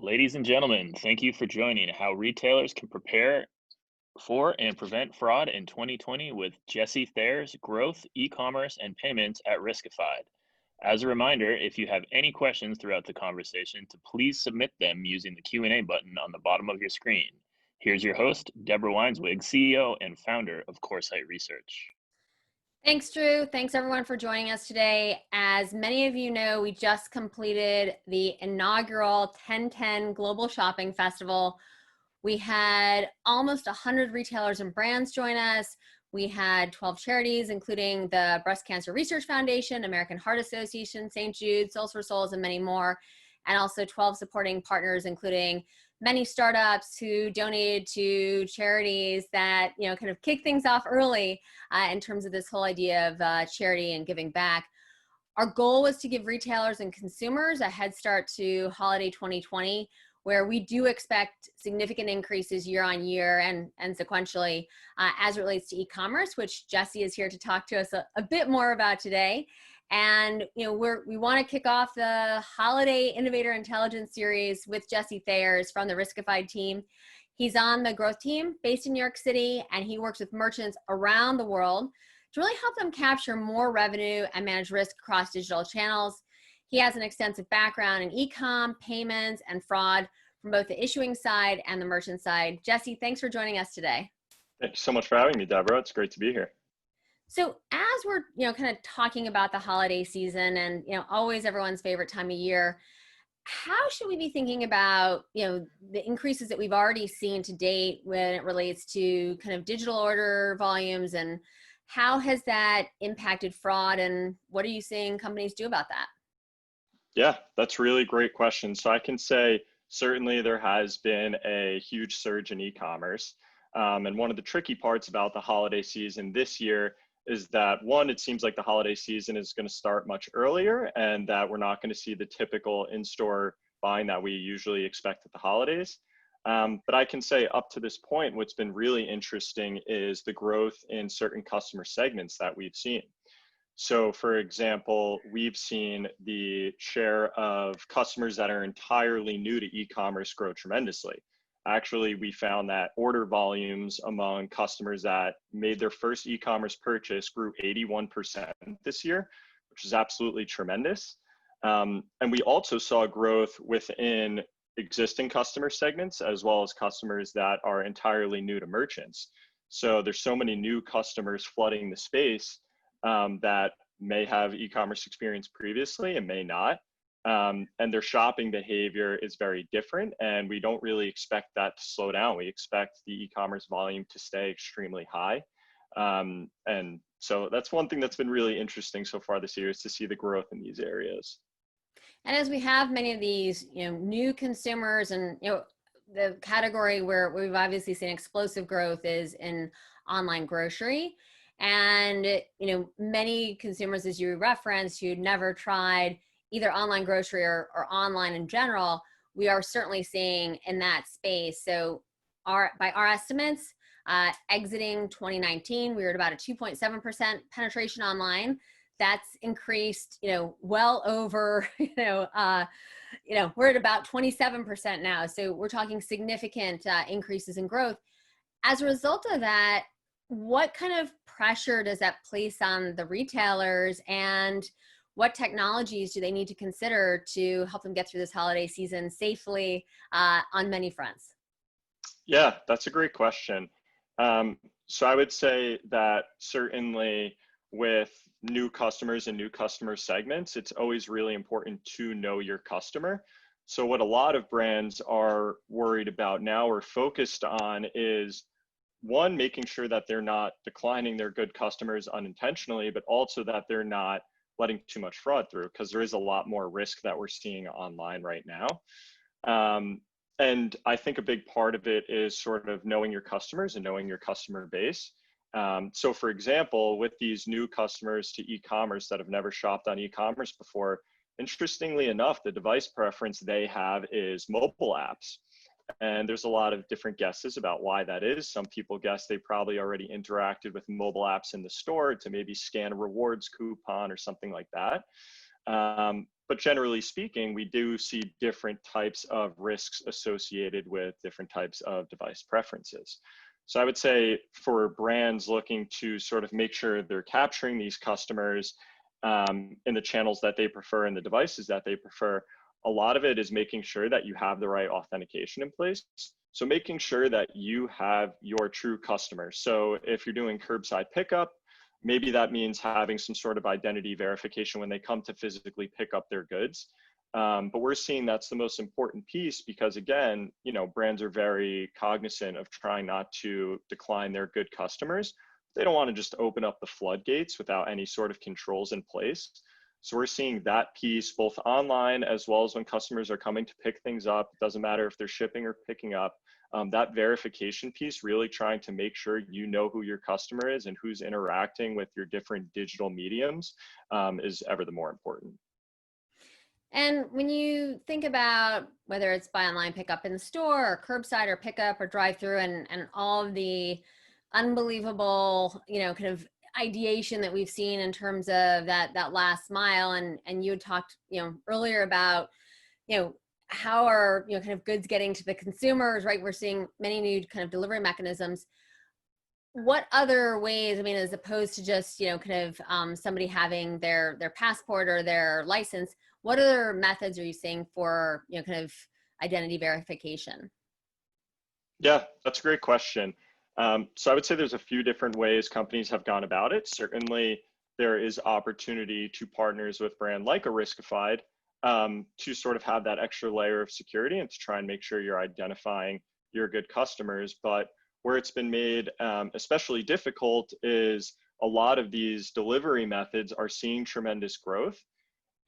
Ladies and gentlemen, thank you for joining How Retailers Can Prepare for and Prevent Fraud in 2020 with Jesse Thares, Growth, E-commerce, and Payments at Riskified. As a reminder, if you have any questions throughout the conversation, to please submit them using the Q&A button on the bottom of your screen. Here's your host, Deborah Weinswig, CEO and founder of Coresight Research. Thanks, Drew. Thanks, everyone, for joining us today. As many of you know, we just completed the inaugural 10/10 Global Shopping Festival. We had almost 100 retailers and brands join us. We had 12 charities, including the Breast Cancer Research Foundation, American Heart Association, St. Jude, Souls for Souls, and many more. And also 12 supporting partners, including many startups who donated to charities that, kind of kick things off early in terms of this whole idea of charity and giving back. Our goal was to give retailers and consumers a head start to holiday 2020, where we do expect significant increases year on year and sequentially as it relates to e-commerce, which Jesse is here to talk to us a bit more about today. And we want to kick off the Holiday Innovator Intelligence Series with Jesse Thares from the Riskified team. He's on the growth team based in New York City, and he works with merchants around the world to really help them capture more revenue and manage risk across digital channels. He has an extensive background in e-comm, payments, and fraud from both the issuing side and the merchant side. Jesse, thanks for joining us today. Thank you so much for having me, Deborah. It's great to be here. So as we're, kind of talking about the holiday season and, always everyone's favorite time of year, how should we be thinking about, the increases that we've already seen to date when it relates to kind of digital order volumes, and how has that impacted fraud, and what are you seeing companies do about that? Yeah, that's a really great question. So I can say certainly there has been a huge surge in e-commerce. And one of the tricky parts about the holiday season this year is that, one, it seems like the holiday season is going to start much earlier and that we're not going to see the typical in-store buying that we usually expect at the holidays. But I can say up to this point, what's been really interesting is the growth in certain customer segments that we've seen. So for example, we've seen the share of customers that are entirely new to e-commerce grow tremendously. Actually, we found that order volumes among customers that made their first e-commerce purchase grew 81% this year, which is absolutely tremendous. And we also saw growth within existing customer segments, as well as customers that are entirely new to merchants. So there's so many new customers flooding the space that may have e-commerce experience previously and may not. And their shopping behavior is very different, and we don't really expect that to slow down. We expect the e-commerce volume to stay extremely high. And so that's one thing that's been really interesting so far this year, is to see the growth in these areas. And as we have many of these, new consumers, and the category where we've obviously seen explosive growth is in online grocery. And many consumers, as you referenced, who'd never tried either online grocery or online in general, we are certainly seeing in that space. So by our estimates, exiting 2019, we were at about a 2.7% penetration online. That's increased, well over, we're at about 27% now. So we're talking significant increases in growth. As a result of that, what kind of pressure does that place on the retailers, and what technologies do they need to consider to help them get through this holiday season safely on many fronts? Yeah, that's a great question. So I would say that certainly with new customers and new customer segments, it's always really important to know your customer. So what a lot of brands are worried about now or focused on is, one, making sure that they're not declining their good customers unintentionally, but also that they're not letting too much fraud through, because there is a lot more risk that we're seeing online right now. And I think a big part of it is sort of knowing your customers and knowing your customer base. So for example, with these new customers to e-commerce that have never shopped on e-commerce before, interestingly enough, the device preference they have is mobile apps. And there's a lot of different guesses about why that is. Some people guess they probably already interacted with mobile apps in the store to maybe scan a rewards coupon or something like that. But generally speaking, we do see different types of risks associated with different types of device preferences. So I would say for brands looking to sort of make sure they're capturing these customers in the channels that they prefer and the devices that they prefer, a lot of it is making sure that you have the right authentication in place. So making sure that you have your true customers. So if you're doing curbside pickup, maybe that means having some sort of identity verification when they come to physically pick up their goods. But we're seeing that's the most important piece because again, brands are very cognizant of trying not to decline their good customers. They don't want to just open up the floodgates without any sort of controls in place. So we're seeing that piece both online as well as when customers are coming to pick things up. It doesn't matter if they're shipping or picking up. That verification piece, really trying to make sure you know who your customer is and who's interacting with your different digital mediums is ever the more important. And when you think about whether it's buy online, pick up in the store, or curbside, or pickup, or drive-through, and all of the unbelievable, kind of ideation that we've seen in terms of that last mile, and you had talked, earlier about, how are kind of goods getting to the consumers, right? We're seeing many new kind of delivery mechanisms. What other ways, as opposed to just, kind of somebody having their passport or their license, what other methods are you seeing for, kind of identity verification? Yeah, that's a great question. So I would say there's a few different ways companies have gone about it. Certainly, there is opportunity to partners with brand like a Riskified to sort of have that extra layer of security and to try and make sure you're identifying your good customers. But where it's been made especially difficult is a lot of these delivery methods are seeing tremendous growth,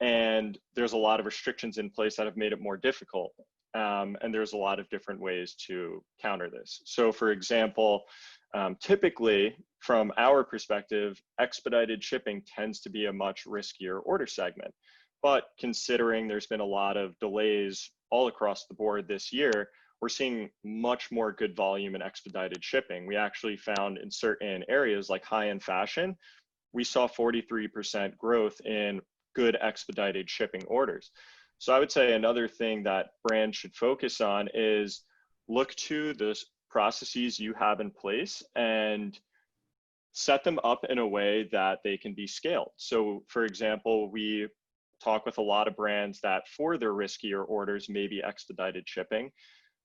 and there's a lot of restrictions in place that have made it more difficult. And there's a lot of different ways to counter this. So for example, typically from our perspective, expedited shipping tends to be a much riskier order segment. But considering there's been a lot of delays all across the board this year, we're seeing much more good volume in expedited shipping. We actually found in certain areas like high-end fashion, we saw 43% growth in good expedited shipping orders. So I would say another thing that brands should focus on is look to the processes you have in place and set them up in a way that they can be scaled. So for example, we talk with a lot of brands that for their riskier orders, maybe expedited shipping,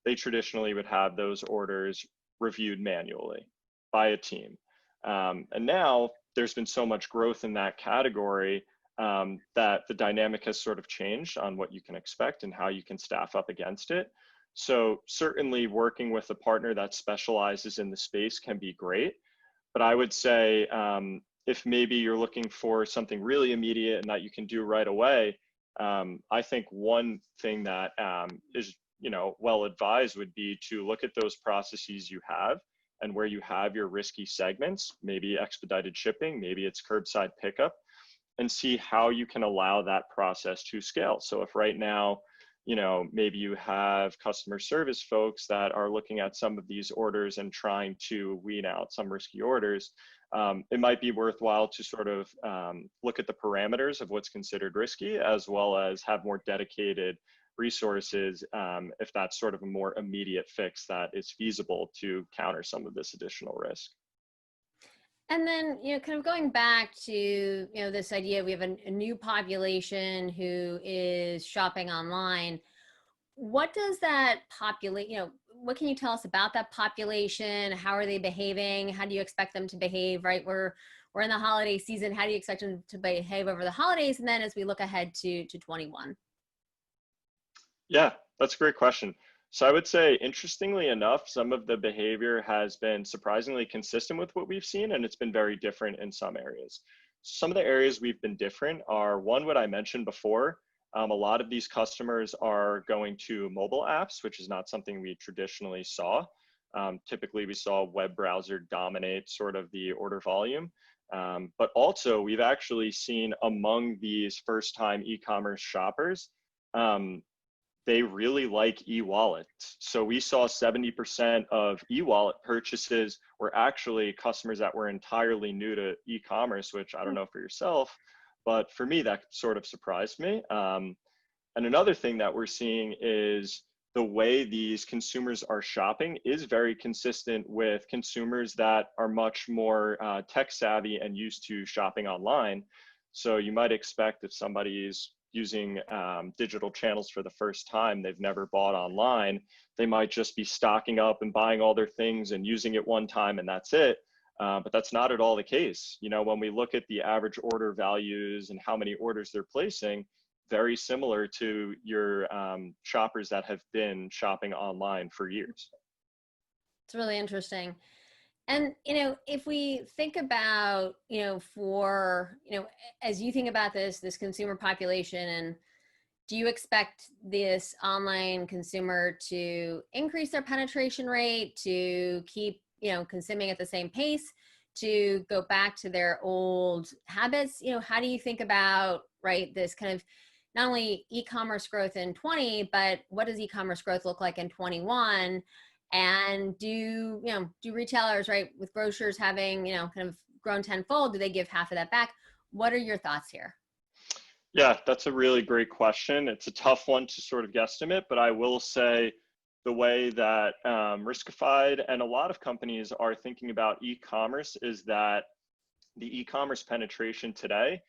they traditionally would have those orders reviewed manually by a team. And now there's been so much growth in that category that the dynamic has sort of changed on what you can expect and how you can staff up against it. So certainly working with a partner that specializes in the space can be great. But I would say if maybe you're looking for something really immediate and that you can do right away, I think one thing that is well advised would be to look at those processes you have and where you have your risky segments, maybe expedited shipping, maybe it's curbside pickup, and see how you can allow that process to scale. So if right now, maybe you have customer service folks that are looking at some of these orders and trying to weed out some risky orders, it might be worthwhile to sort of look at the parameters of what's considered risky, as well as have more dedicated resources if that's sort of a more immediate fix that is feasible to counter some of this additional risk. And then, kind of going back to, this idea, we have a new population who is shopping online. What does that what can you tell us about that population? How are they behaving? How do you expect them to behave, right? We're in the holiday season. How do you expect them to behave over the holidays? And then as we look ahead to 21? Yeah, that's a great question. So I would say, interestingly enough, some of the behavior has been surprisingly consistent with what we've seen, and it's been very different in some areas. Some of the areas we've been different are, one, what I mentioned before. A lot of these customers are going to mobile apps, which is not something we traditionally saw. Typically, we saw web browser dominate sort of the order volume. But also, we've actually seen among these first-time e-commerce shoppers, they really like e-wallets. So we saw 70% of e-wallet purchases were actually customers that were entirely new to e-commerce, which I don't know for yourself, But for me, that sort of surprised me. And another thing that we're seeing is the way these consumers are shopping is very consistent with consumers that are much more tech savvy and used to shopping online. So you might expect if somebody's using digital channels for the first time, they've never bought online, they might just be stocking up and buying all their things and using it one time and that's it. But that's not at all the case. You know, when we look at the average order values and how many orders they're placing, very similar to your shoppers that have been shopping online for years. It's really interesting. And, you know, if we think about, you know, for, you know, as you think about this consumer population, and do you expect this online consumer to increase their penetration rate, to keep, you know, consuming at the same pace, to go back to their old habits? You know, how do you think about, right, this kind of not only e-commerce growth in 20, but what does e-commerce growth look like in 21? And do retailers, right, with grocers having, you know, kind of grown tenfold, do they give half of that back? What are your thoughts here? Yeah, that's a really great question. It's a tough one to sort of guesstimate, but I will say the way that Riskified and a lot of companies are thinking about e-commerce is that the e-commerce penetration today,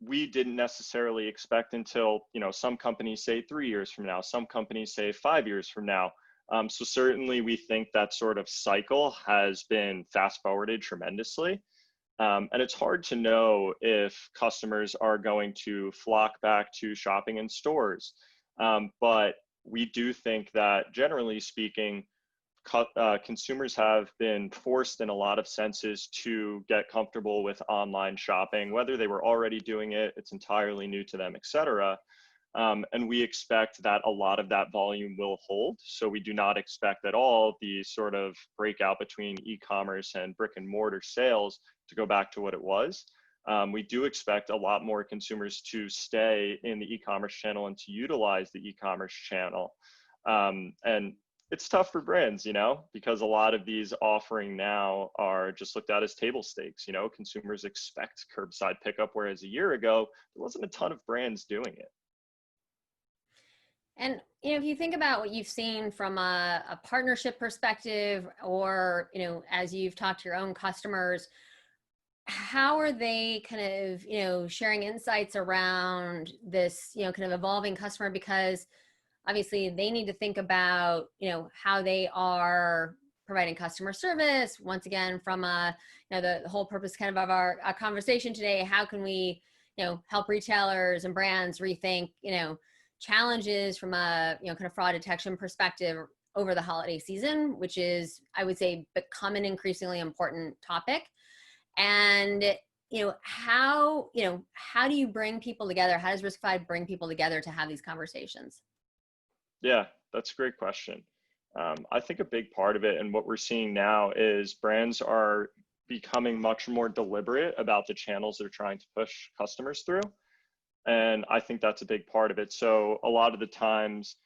we didn't necessarily expect until, you know, some companies say 3 years from now, some companies say 5 years from now. So certainly we think that sort of cycle has been fast forwarded tremendously. And it's hard to know if customers are going to flock back to shopping in stores. But we do think that generally speaking, consumers have been forced in a lot of senses to get comfortable with online shopping, whether they were already doing it, it's entirely new to them, et cetera. And we expect that a lot of that volume will hold. So we do not expect at all the sort of breakout between e-commerce and brick and mortar sales to go back to what it was. We do expect a lot more consumers to stay in the e-commerce channel and to utilize the e-commerce channel. And it's tough for brands, you know, because a lot of these offering now are just looked at as table stakes. You know, consumers expect curbside pickup, whereas a year ago, there wasn't a ton of brands doing it. And, you know, if you think about what you've seen from a partnership perspective, or, you know, as you've talked to your own customers, how are they kind of, you know, sharing insights around this, you know, kind of evolving customer? Because obviously they need to think about, you know, how they are providing customer service. Once again, from you know, the whole purpose kind of our conversation today, how can we, you know, help retailers and brands rethink, you know, challenges from a, you know, kind of fraud detection perspective over the holiday season, which is, I would say, become an increasingly important topic. And, you know, how do you bring people together? How does Riskified bring people together to have these conversations? Yeah, that's a great question. I think a big part of it, and what we're seeing now, is brands are becoming much more deliberate about the channels they're trying to push customers through. And I think that's a big part of it. So a lot of the times,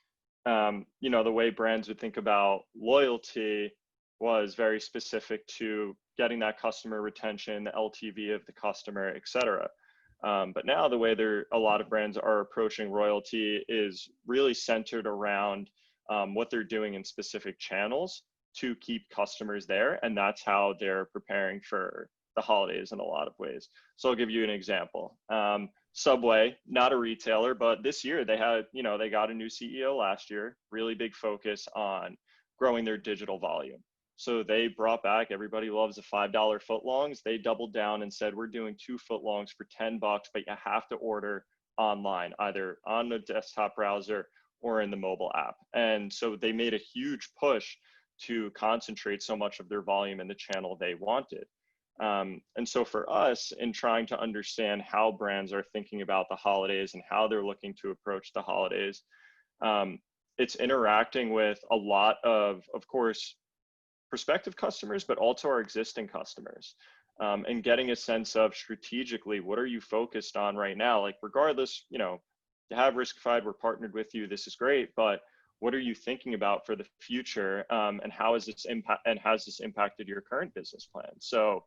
you know, the way brands would think about loyalty was very specific to getting that customer retention, the LTV of the customer, et cetera. But now the way a lot of brands are approaching royalty is really centered around what they're doing in specific channels to keep customers there. And that's how they're preparing for the holidays in a lot of ways. So I'll give you an example. Subway, not a retailer, but this year they had, you know, they got a new CEO last year, really big focus on growing their digital volume. So they brought back, everybody loves the $5 footlongs. They doubled down and said, we're doing 2 footlongs for $10, but you have to order online, either on the desktop browser or in the mobile app. And so they made a huge push to concentrate so much of their volume in the channel they wanted. And so for us, in trying to understand how brands are thinking about the holidays and how they're looking to approach the holidays, it's interacting with a lot of course, prospective customers, but also our existing customers, and getting a sense of strategically, what are you focused on right now? Like, regardless, you know, to have Riskified, we're partnered with you, this is great, but what are you thinking about for the future? And how is this has this impacted your current business plan? So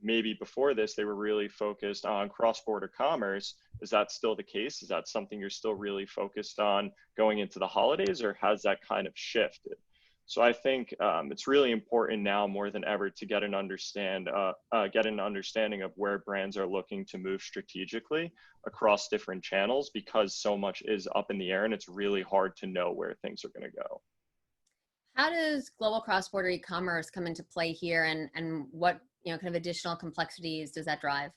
maybe before this, they were really focused on cross-border commerce. Is that still the case? Is that something you're still really focused on going into the holidays, or has that kind of shifted? So I think it's really important now more than ever to get an understanding of where brands are looking to move strategically across different channels, because so much is up in the air and it's really hard to know where things are going to go. How does global cross-border e-commerce come into play here, and what kind of additional complexities does that drive?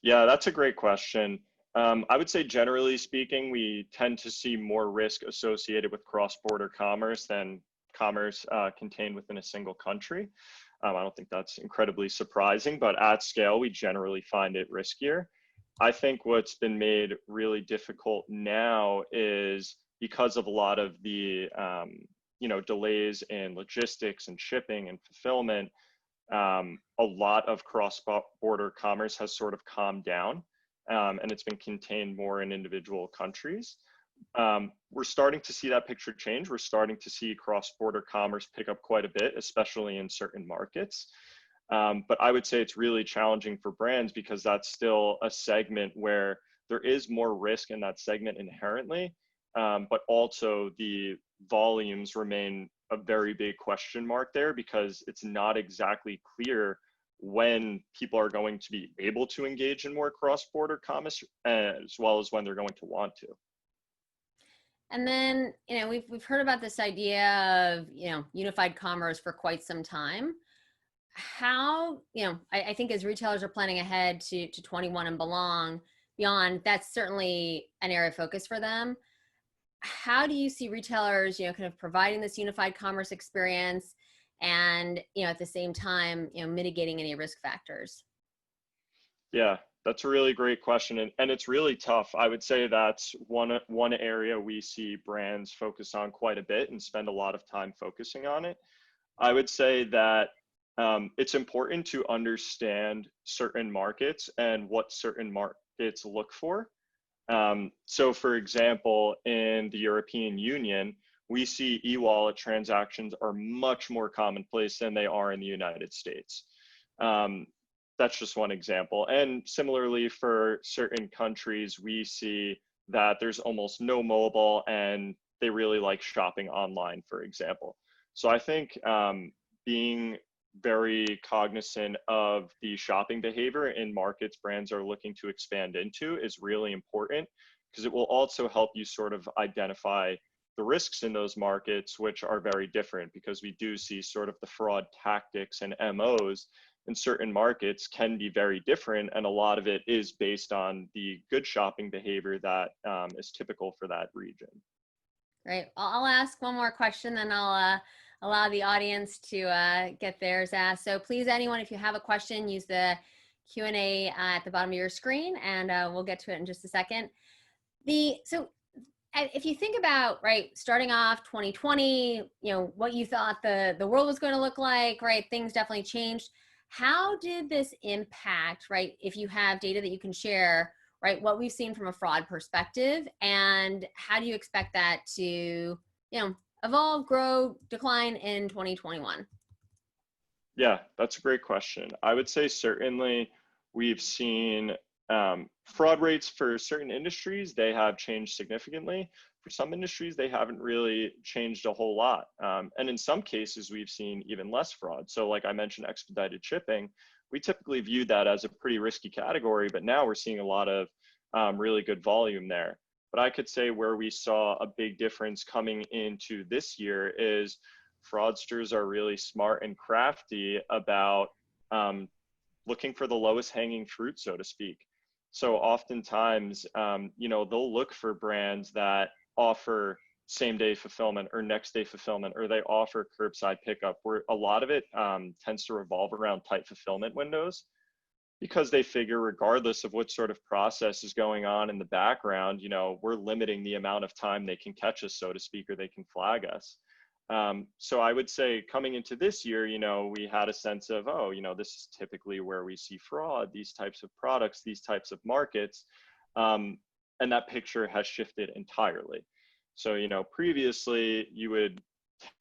Yeah, that's a great question. I would say generally speaking, we tend to see more risk associated with cross-border commerce than commerce contained within a single country. I don't think that's incredibly surprising, but at scale, we generally find it riskier. I think what's been made really difficult now is because of a lot of the delays in logistics and shipping and fulfillment. A lot of cross-border commerce has sort of calmed down, and it's been contained more in individual countries. We're starting to see that picture change. We're starting to see cross-border commerce pick up quite a bit, especially in certain markets. But I would say it's really challenging for brands because that's still a segment where there is more risk in that segment inherently, but also the volumes remain a very big question mark there, because it's not exactly clear when people are going to be able to engage in more cross-border commerce, as well as when they're going to want to. And then, we've heard about this idea of, unified commerce for quite some time. How, I think as retailers are planning ahead to 21 and beyond, that's certainly an area of focus for them. How do you see retailers, kind of providing this unified commerce experience and, at the same time, mitigating any risk factors? Yeah, that's a really great question. And it's really tough. I would say that's one area we see brands focus on quite a bit and spend a lot of time focusing on it. I would say that it's important to understand certain markets and what certain markets look for. So for example, in the European Union, we see e-wallet transactions are much more commonplace than they are in the United States. That's just one example. And similarly, for certain countries, we see that there's almost no mobile and they really like shopping online, for example. So I think being very cognizant of the shopping behavior in markets brands are looking to expand into is really important, because it will also help you sort of identify the risks in those markets, which are very different, because we do see sort of the fraud tactics and MOs in certain markets can be very different. And a lot of it is based on the good shopping behavior that is typical for that region. Great. I'll ask one more question, then I'll allow the audience to get theirs asked. So please, anyone, if you have a question, use the Q&A at the bottom of your screen, and we'll get to it in just a second. So if you think about, right, starting off 2020, what you thought the world was going to look like, right, things definitely changed. How did this impact, right, if you have data that you can share, right, what we've seen from a fraud perspective, and how do you expect that to, evolve, grow, decline in 2021? Yeah, that's a great question. I would say certainly we've seen fraud rates for certain industries, they have changed significantly. For some industries, they haven't really changed a whole lot. And in some cases, we've seen even less fraud. So like I mentioned, expedited shipping, we typically viewed that as a pretty risky category, but now we're seeing a lot of really good volume there. But I could say where we saw a big difference coming into this year is fraudsters are really smart and crafty about looking for the lowest hanging fruit, so to speak. So oftentimes, they'll look for brands that offer same day fulfillment or next day fulfillment, or they offer curbside pickup, where a lot of it tends to revolve around tight fulfillment windows, because they figure regardless of what sort of process is going on in the background, we're limiting the amount of time they can catch us, so to speak, or they can flag us. So I would say coming into this year, we had a sense of, this is typically where we see fraud, these types of products, these types of markets. And that picture has shifted entirely. So, previously you would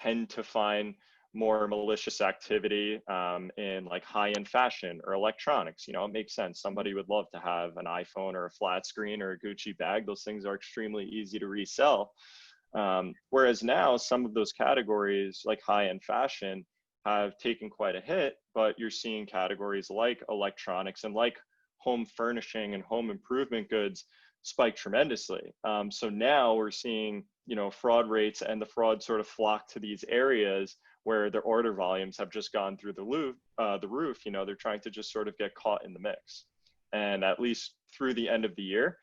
tend to find more malicious activity in like high-end fashion or electronics. You know, it makes sense. Somebody would love to have an iPhone or a flat screen or a Gucci bag. Those things are extremely easy to resell. Whereas now some of those categories like high-end fashion have taken quite a hit, but you're seeing categories like electronics and like home furnishing and home improvement goods spike tremendously. So now we're seeing, you know, fraud rates and the fraud sort of flock to these areas where their order volumes have just gone through the roof. You know, they're trying to just sort of get caught in the mix. And at least through the end of the year,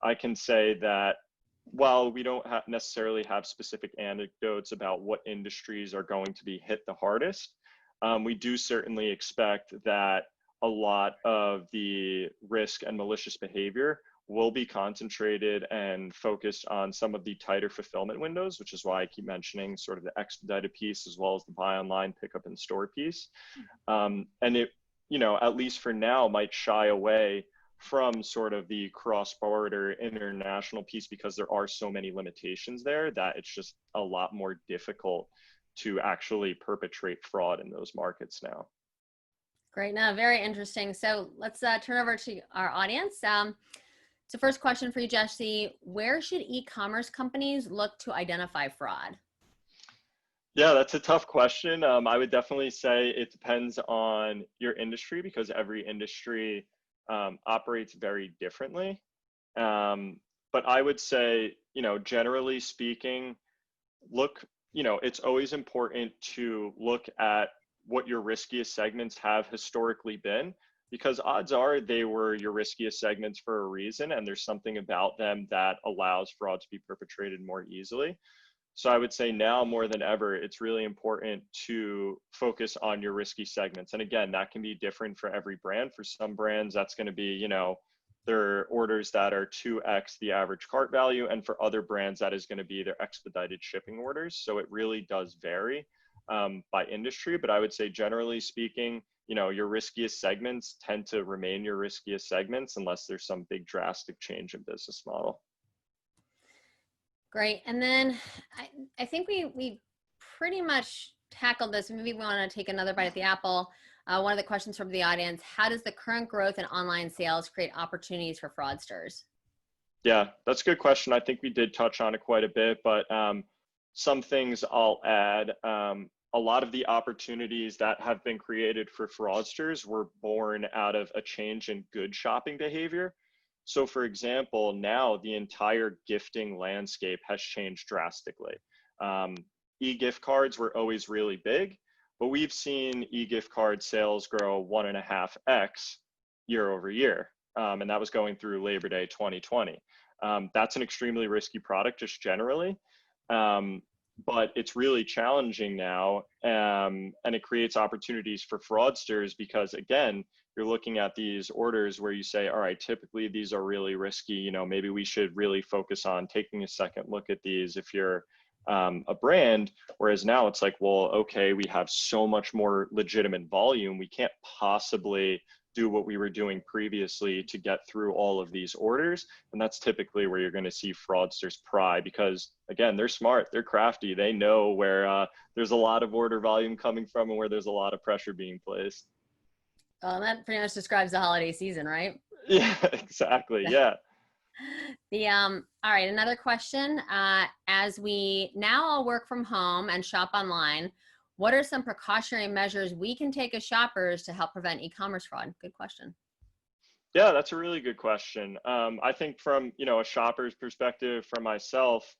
I can say that while we don't necessarily have specific anecdotes about what industries are going to be hit the hardest, we do certainly expect that a lot of the risk and malicious behavior will be concentrated and focused on some of the tighter fulfillment windows, which is why I keep mentioning sort of the expedited piece as well as the buy online, pick up in store piece. And it, you know, at least for now, might shy away from sort of the cross-border international piece because there are so many limitations there that it's just a lot more difficult to actually perpetrate fraud in those markets now. Great. Now, very interesting. So let's turn over to our audience. So first question for you, Jesse, where should e-commerce companies look to identify fraud? Yeah, that's a tough question. I would definitely say it depends on your industry because every industry operates very differently. But I would say, you know, generally speaking, you know, it's always important to look at what your riskiest segments have historically been, because odds are they were your riskiest segments for a reason, and there's something about them that allows fraud to be perpetrated more easily. So I would say now more than ever, it's really important to focus on your risky segments. And again, that can be different for every brand. For some brands, that's going to be, you know, their orders that are 2x the average cart value. And for other brands, that is going to be their expedited shipping orders. So it really does vary by industry. But I would say generally speaking, you know, your riskiest segments tend to remain your riskiest segments unless there's some big drastic change in business model. Great. And then I think we pretty much tackled this. Maybe we want to take another bite at the apple. One of the questions from the audience, how does the current growth in online sales create opportunities for fraudsters? Yeah, that's a good question. I think we did touch on it quite a bit, but some things I'll add. A lot of the opportunities that have been created for fraudsters were born out of a change in good shopping behavior. So for example, now the entire gifting landscape has changed drastically. E-gift cards were always really big, but we've seen e-gift card sales grow 1.5x year over year. And that was going through Labor Day 2020. That's an extremely risky product just generally. But it's really challenging now, and it creates opportunities for fraudsters because, again, you're looking at these orders where you say, all right, typically these are really risky. You know, maybe we should really focus on taking a second look at these if you're a brand. Whereas now it's like, well, okay, we have so much more legitimate volume. We can't possibly do what we were doing previously to get through all of these orders. And that's typically where you're going to see fraudsters pry because, again, they're smart, they're crafty, they know where there's a lot of order volume coming from and where there's a lot of pressure being placed. Well, that pretty much describes the holiday season, right? Yeah, exactly. Yeah. All right, another question. As we now all work from home and shop online, what are some precautionary measures we can take as shoppers to help prevent e-commerce fraud? Good question. Yeah, that's a really good question. I think from, you know, a shopper's perspective, for myself,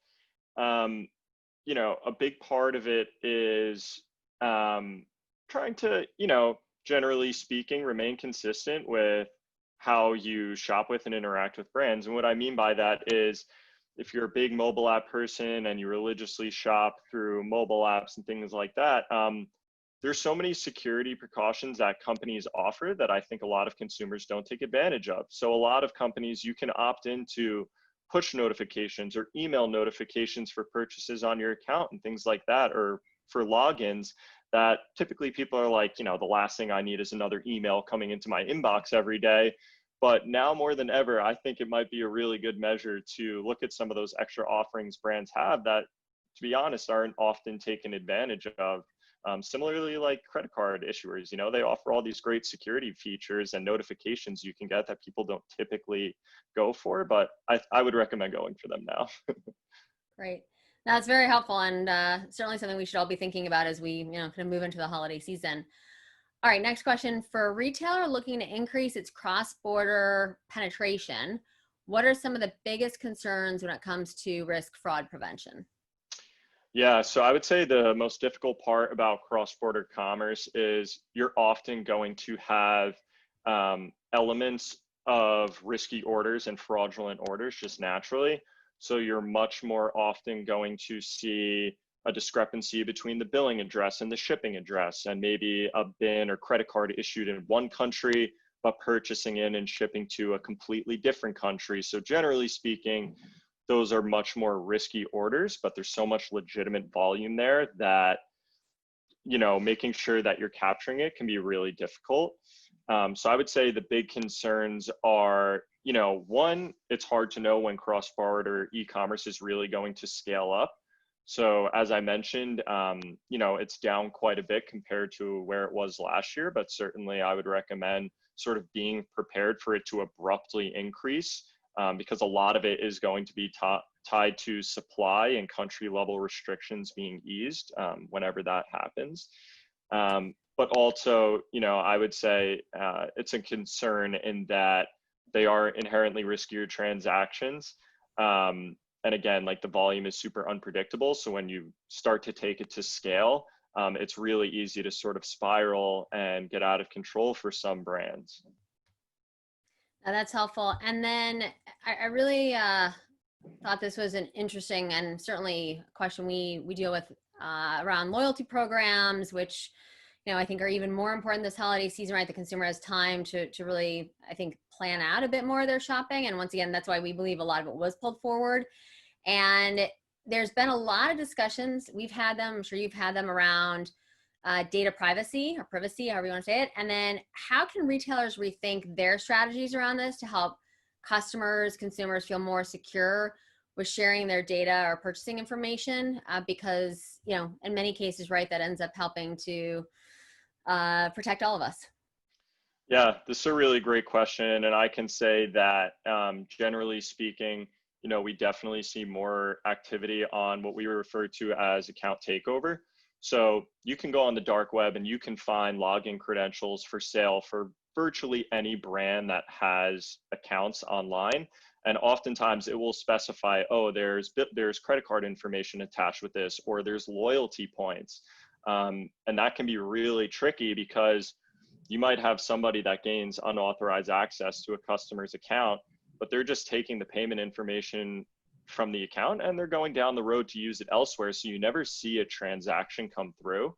you know, a big part of it is trying to, you know, generally speaking, remain consistent with how you shop with and interact with brands. And what I mean by that is if you're a big mobile app person and you religiously shop through mobile apps and things like that, there's so many security precautions that companies offer that I think a lot of consumers don't take advantage of. So a lot of companies, you can opt into push notifications or email notifications for purchases on your account and things like that, or for logins that typically people are like, you know, the last thing I need is another email coming into my inbox every day. But now more than ever, I think it might be a really good measure to look at some of those extra offerings brands have that, to be honest, aren't often taken advantage of. Similarly, like credit card issuers, they offer all these great security features and notifications you can get that people don't typically go for, but I would recommend going for them now. Great. That's very helpful, and certainly something we should all be thinking about as we, kind of move into the holiday season. All right, next question. For a retailer looking to increase its cross-border penetration, what are some of the biggest concerns when it comes to risk fraud prevention? Yeah, so I would say the most difficult part about cross-border commerce is you're often going to have elements of risky orders and fraudulent orders just naturally. So you're much more often going to see a discrepancy between the billing address and the shipping address, and maybe a BIN or credit card issued in one country, but purchasing in and shipping to a completely different country. So generally speaking, those are much more risky orders, but there's so much legitimate volume there that, making sure that you're capturing it can be really difficult. So I would say the big concerns are, one, it's hard to know when cross-border e-commerce is really going to scale up. So as I mentioned, it's down quite a bit compared to where it was last year, but certainly I would recommend sort of being prepared for it to abruptly increase. Because a lot of it is going to be tied to supply and country level restrictions being eased whenever that happens. But also, I would say it's a concern in that they are inherently riskier transactions. And again, like the volume is super unpredictable. So when you start to take it to scale, it's really easy to sort of spiral and get out of control for some brands. That's helpful. And then I really thought this was an interesting and certainly a question we deal with around loyalty programs, which, I think are even more important this holiday season, right? The consumer has time to really, I think, plan out a bit more of their shopping. And once again, that's why we believe a lot of it was pulled forward. And there's been a lot of discussions. We've had them, I'm sure you've had them, around data privacy or privacy, however you want to say it. And then how can retailers rethink their strategies around this to help consumers feel more secure with sharing their data or purchasing information? Because, in many cases, right, that ends up helping to protect all of us. Yeah, this is a really great question. And I can say that generally speaking, we definitely see more activity on what we refer to as account takeover. So you can go on the dark web and you can find login credentials for sale for virtually any brand that has accounts online. And oftentimes it will specify, oh, there's credit card information attached with this, or there's loyalty points. And that can be really tricky because you might have somebody that gains unauthorized access to a customer's account, but they're just taking the payment information from the account and they're going down the road to use it elsewhere. So you never see a transaction come through.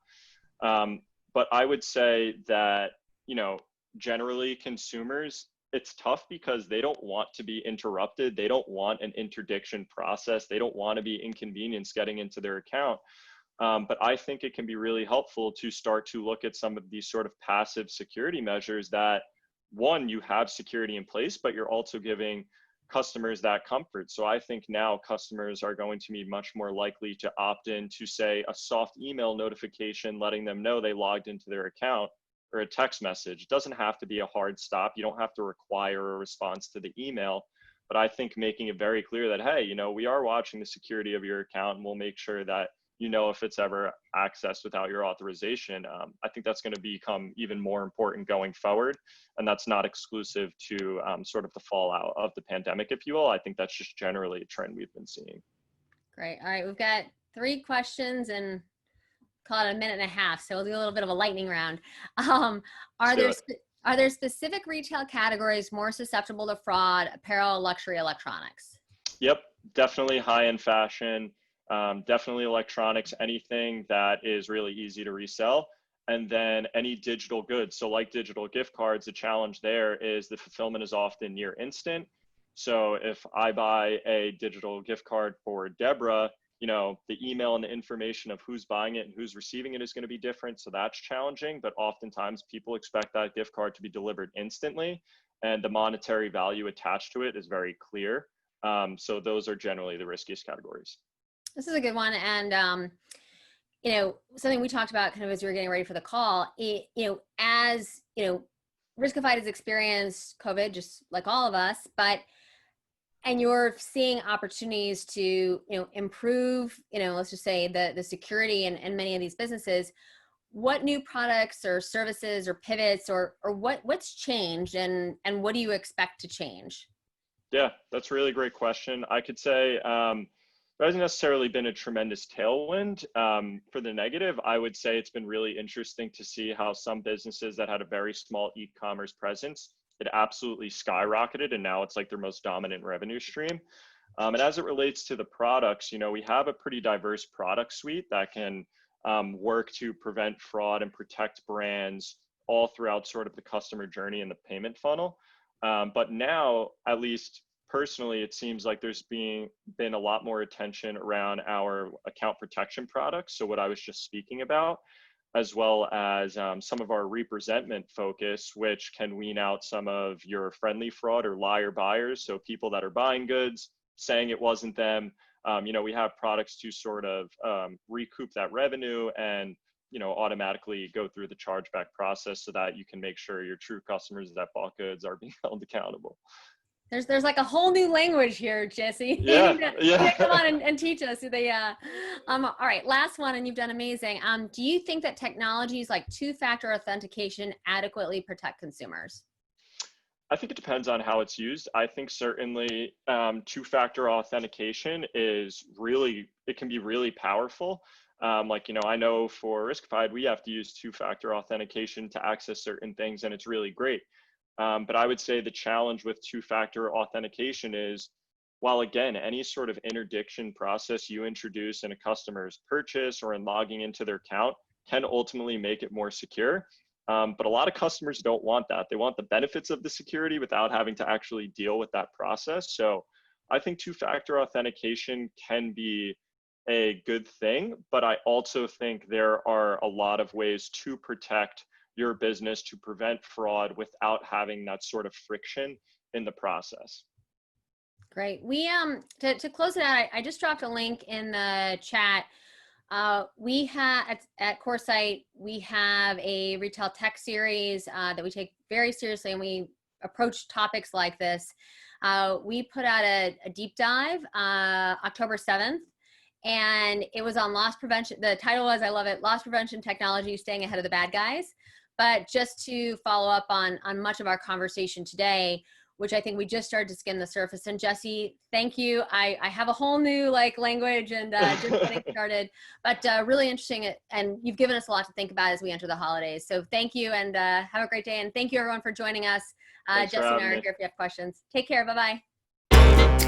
But I would say that, generally consumers, it's tough because they don't want to be interrupted. They don't want an interdiction process. They don't want to be inconvenienced getting into their account. But I think it can be really helpful to start to look at some of these sort of passive security measures that, one, you have security in place, but you're also giving customers that comfort. So I think now customers are going to be much more likely to opt in to, say, a soft email notification letting them know they logged into their account, or a text message. It doesn't have to be a hard stop. You don't have to require a response to the email. But I think making it very clear that, hey, we are watching the security of your account and we'll make sure that if it's ever accessed without your authorization. I think that's going to become even more important going forward. And that's not exclusive to sort of the fallout of the pandemic, if you will. I think that's just generally a trend we've been seeing. Great. All right. We've got 3 questions and call it a minute and a half. So we'll do a little bit of a lightning round. Are there specific retail categories more susceptible to fraud? Apparel, luxury, electronics? Yep. Definitely high-end fashion. Definitely electronics, anything that is really easy to resell, and then any digital goods. So like digital gift cards, the challenge there is the fulfillment is often near instant. So if I buy a digital gift card for Deborah, the email and the information of who's buying it and who's receiving it is going to be different. So that's challenging, but oftentimes people expect that gift card to be delivered instantly, and the monetary value attached to it is very clear. So those are generally the riskiest categories. This is a good one. And something we talked about kind of as we were getting ready for the call, as, Riskified has experienced COVID just like all of us, and you're seeing opportunities to, improve, let's just say the security in many of these businesses. What new products or services or pivots or what's changed and what do you expect to change? Yeah, that's a really great question. I could say there hasn't necessarily been a tremendous tailwind. For the negative, I would say it's been really interesting to see how some businesses that had a very small e-commerce presence, it absolutely skyrocketed, and now it's like their most dominant revenue stream. And as it relates to the products, we have a pretty diverse product suite that can work to prevent fraud and protect brands all throughout sort of the customer journey and the payment funnel. But now, at least personally, it seems like there's been a lot more attention around our account protection products. So what I was just speaking about, as well as some of our representment focus, which can wean out some of your friendly fraud or liar buyers. So people that are buying goods, saying it wasn't them. We have products to sort of recoup that revenue and automatically go through the chargeback process so that you can make sure your true customers that bought goods are being held accountable. There's like a whole new language here, Jesse. Yeah, you need to come on and teach us. All right, last one, and you've done amazing. Do you think that technologies like two-factor authentication adequately protect consumers? I think it depends on how it's used. I think certainly two-factor authentication it can be really powerful. I know for Riskified, we have to use two-factor authentication to access certain things, and it's really great. But I would say the challenge with two-factor authentication is, while again, any sort of interdiction process you introduce in a customer's purchase or in logging into their account can ultimately make it more secure. But a lot of customers don't want that. They want the benefits of the security without having to actually deal with that process. So I think two-factor authentication can be a good thing, but I also think there are a lot of ways to protect your business, to prevent fraud without having that sort of friction in the process. Great. We to close it out, I just dropped a link in the chat. We have at Coresight, we have a retail tech series that we take very seriously, and we approach topics like this. We put out a deep dive October 7th, and it was on loss prevention. The title was, I love it, Loss Prevention Technology, Staying Ahead of the Bad Guys. But just to follow up on much of our conversation today, which I think we just started to skim the surface. And Jesse, thank you. I have a whole new language and just getting started, but really interesting. And you've given us a lot to think about as we enter the holidays. So thank you, and have a great day. And thank you everyone for joining us. Jesse and I are here if you have questions. Take care. Bye-bye.